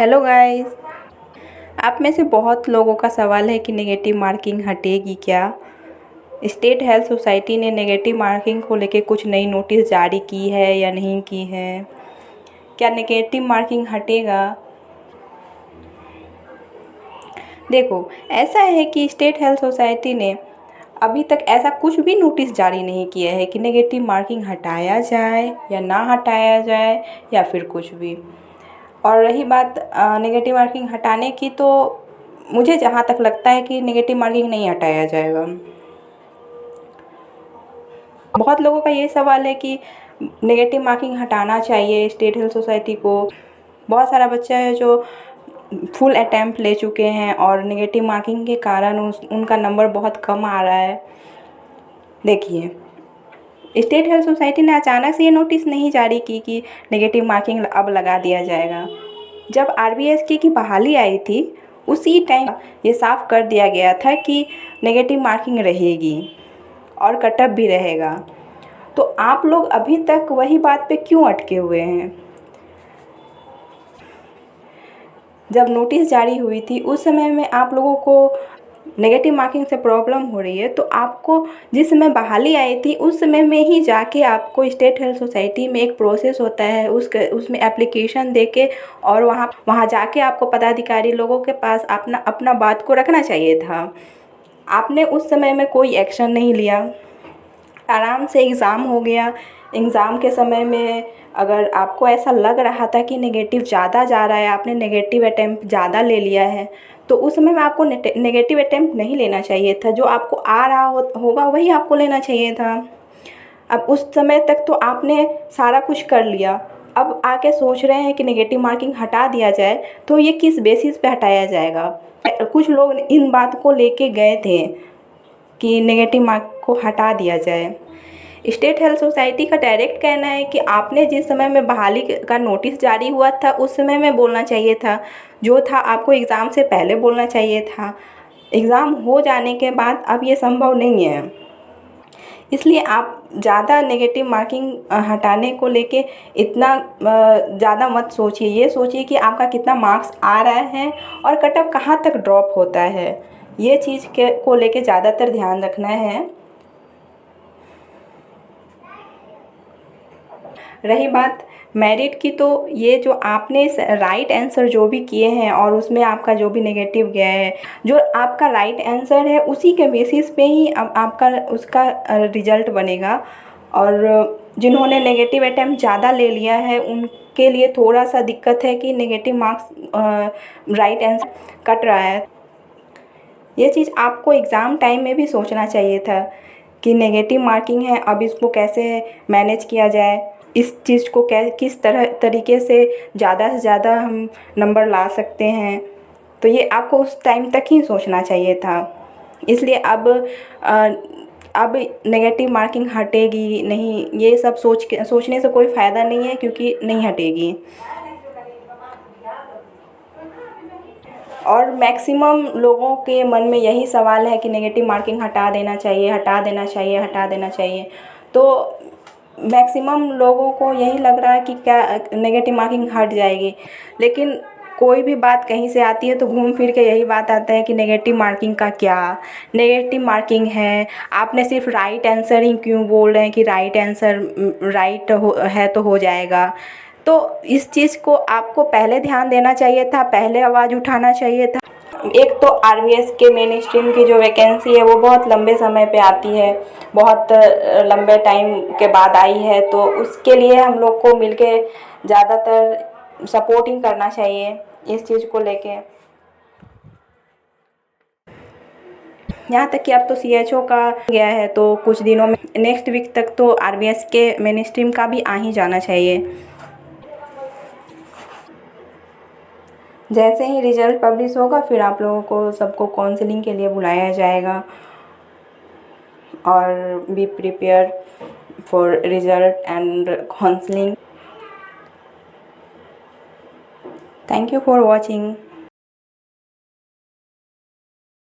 Hello guys. आप में से बहुत लोगों का सवाल है कि नेगेटिव मार्किंग हटेगी क्या। स्टेट हेल्थ सोसाइटी ने नेगेटिव मार्किंग को लेकर कुछ नई नोटिस जारी की है या नहीं की है। क्या नेगेटिव मार्किंग हटेगा। देखो, ऐसा है कि स्टेट हेल्थ सोसाइटी ने अभी तक ऐसा कुछ भी नोटिस जारी नहीं किया है कि नेगेटिव मार्किंग हटाया जाए या ना हटाया जाए या फिर कुछ भी। और रही बात नेगेटिव मार्किंग हटाने की, तो मुझे जहाँ तक लगता है कि नेगेटिव मार्किंग नहीं हटाया जाएगा। बहुत लोगों का ये सवाल है कि नेगेटिव मार्किंग हटाना चाहिए स्टेट हेल्थ सोसाइटी को। बहुत सारा बच्चा है जो फुल अटैम्प्ट ले चुके हैं और नेगेटिव मार्किंग के कारण उनका नंबर बहुत कम आ रहा है। देखिए, स्टेट हेल्थ सोसाइटी ने अचानक से ये नोटिस नहीं जारी की कि नेगेटिव मार्किंग अब लगा दिया जाएगा। जब आरबीएसके की बहाली आई थी उसी टाइम ये साफ कर दिया गया था कि नेगेटिव मार्किंग रहेगी और कटअप भी रहेगा। तो आप लोग अभी तक वही बात पे क्यों अटके हुए हैं। जब नोटिस जारी हुई थी उस समय में आप लोगों को नेगेटिव मार्किंग से प्रॉब्लम हो रही है, तो आपको जिस समय बहाली आई थी उस समय में ही जाके आपको स्टेट हेल्थ सोसाइटी में एक प्रोसेस होता है उसमें एप्लीकेशन देके और वहाँ जाके आपको पदाधिकारी लोगों के पास अपना बात को रखना चाहिए था। आपने उस समय में कोई एक्शन नहीं लिया, आराम से एग्ज़ाम हो गया। एग्ज़ाम के समय में अगर आपको ऐसा लग रहा था कि नेगेटिव ज़्यादा जा रहा है, आपने नेगेटिव अटैम्प्ट ज़्यादा ले लिया है, तो उस समय में आपको नेगेटिव अटैम्प्ट नहीं लेना चाहिए था। जो आपको आ रहा होगा वही आपको लेना चाहिए था। अब उस समय तक तो आपने सारा कुछ कर लिया, अब आके सोच रहे हैं कि नेगेटिव मार्किंग हटा दिया जाए, तो ये किस बेसिस पे हटाया जाएगा। कुछ लोग इन बात को लेके गए थे कि नेगेटिव मार्क को हटा दिया जाए। स्टेट हेल्थ सोसाइटी का डायरेक्ट कहना है कि आपने जिस समय में बहाली का नोटिस जारी हुआ था उस समय में बोलना चाहिए था, जो था आपको एग्ज़ाम से पहले बोलना चाहिए था। एग्ज़ाम हो जाने के बाद अब ये संभव नहीं है, इसलिए आप ज़्यादा नेगेटिव मार्किंग हटाने को लेके इतना ज़्यादा मत सोचिए। ये सोचिए कि आपका कितना मार्क्स आ रहा है और कटअप कहाँ तक ड्रॉप होता है, ये चीज़ को लेके ज़्यादातर ध्यान रखना है। रही बात मेरिट की, तो ये जो आपने राइट आंसर जो भी किए हैं और उसमें आपका जो भी नेगेटिव गया है, जो आपका राइट आंसर है उसी के बेसिस पे ही अब आपका उसका रिज़ल्ट बनेगा। और जिन्होंने नेगेटिव अटैम्प्ट ज़्यादा ले लिया है उनके लिए थोड़ा सा दिक्कत है कि negative marks right answer cut रहा है। ये चीज़ आपको एग्ज़ाम टाइम में भी सोचना चाहिए था कि नेगेटिव मार्किंग है, अब इसको कैसे मैनेज किया जाए, इस चीज़ को किस तरीके से ज़्यादा से ज़्यादा हम नंबर ला सकते हैं। तो ये आपको उस टाइम तक ही सोचना चाहिए था। इसलिए अब नेगेटिव मार्किंग हटेगी नहीं, ये सब सोचने से कोई फ़ायदा नहीं है, क्योंकि नहीं हटेगी। और मैक्सिमम लोगों के मन में यही सवाल है कि नेगेटिव मार्किंग हटा देना चाहिए, हटा देना चाहिए, हटा देना चाहिए। तो मैक्सिमम लोगों को यही लग रहा है कि क्या नेगेटिव मार्किंग हट जाएगी, लेकिन कोई भी बात कहीं से आती है तो घूम फिर के यही बात आता है कि नेगेटिव मार्किंग का क्या, नेगेटिव मार्किंग है, आपने सिर्फ राइट आंसर ही क्यों बोल रहे हैं कि राइट आंसर राइट है तो हो जाएगा। तो इस चीज़ को आपको पहले ध्यान देना चाहिए था, पहले आवाज़ उठाना चाहिए था। एक तो आरबीएस के मेन स्ट्रीम की जो वैकेंसी है वो बहुत लंबे समय पे आती है, बहुत लंबे टाइम के बाद आई है, तो उसके लिए हम लोग को मिलके ज़्यादातर सपोर्टिंग करना चाहिए इस चीज़ को लेके। यहाँ तक कि अब तो सीएचओ का गया है, तो कुछ दिनों में नेक्स्ट वीक तक तो आरबीएस के मेन स्ट्रीम का भी आ ही जाना चाहिए। जैसे ही रिज़ल्ट पब्लिश होगा फिर आप लोगों को सबको काउंसलिंग के लिए बुलाया जाएगा। और be prepare for result and counselling. Thank you for watching.